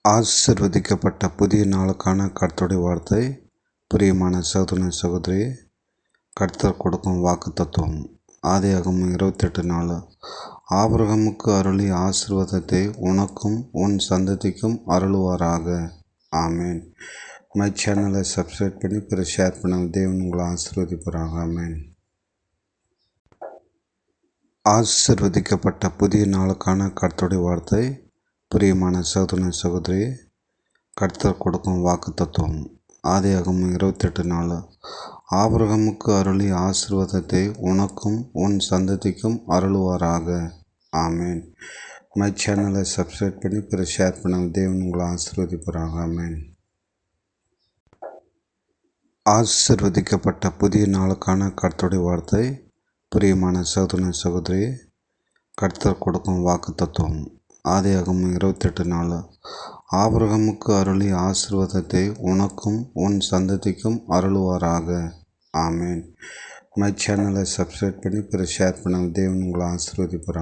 ஆசீர்வதிக்கப்பட்ட புதிய நாளுக்கான கர்த்தருடைய வார்த்தை. பிரியமான சகோதரனே சகோதரி, கர்த்தர் கொடுக்கும் வாக்குத்தத்தம். ஆதியாகமம் 28:4. ஆபிரகாமுக்கு அருளிய ஆசீர்வாதத்தை உனக்கும் உன் சந்ததிக்கும் அருளுவாராக. ஆமேன். மை சேனலை சப்ஸ்கிரைப் பண்ணி பிற ஷேர் பண்ண தேவன் உங்களை ஆசீர்வதிப்பாராக. ஆமேன். ஆசீர்வதிக்கப்பட்ட புதிய நாளுக்கான கர்த்தருடைய வார்த்தை. பிரியமான சகோதரனே சகோதரி, கர்த்தர் கொடுக்கும் வாக்குத்தத்தம். ஆதியாகமம் 28:4. ஆபிரகாமுக்கு அருளிய ஆசீர்வாதத்தை உனக்கும் உன் சந்ததிக்கும் அருளுவாராக. ஆமேன். மை சேனலை சப்ஸ்கிரைப் பண்ணி பிற ஷேர் பண்ண தேவன் உங்களை ஆசீர்வதிப்பாராக. ஆமேன். ஆசீர்வதிக்கப்பட்ட புதிய நாளுக்கான கர்த்தருடைய வார்த்தை. பிரியமான சகோதரனே சகோதரி, கர்த்தர் கொடுக்கும் வாக்குத்தத்தம். ஆதியாகமம் 28:4. ஆபிரகாமுக்கு அருளிய ஆசீர்வாதத்தை உனக்கும் உன் சந்ததிக்கும் அருளுவாராக. ஆமேன். மை சேனலை சப்ஸ்கிரைப் பண்ணி பிற ஷேர் பண்ண தேவன் உங்களை ஆசீர்வதிப்பாராக.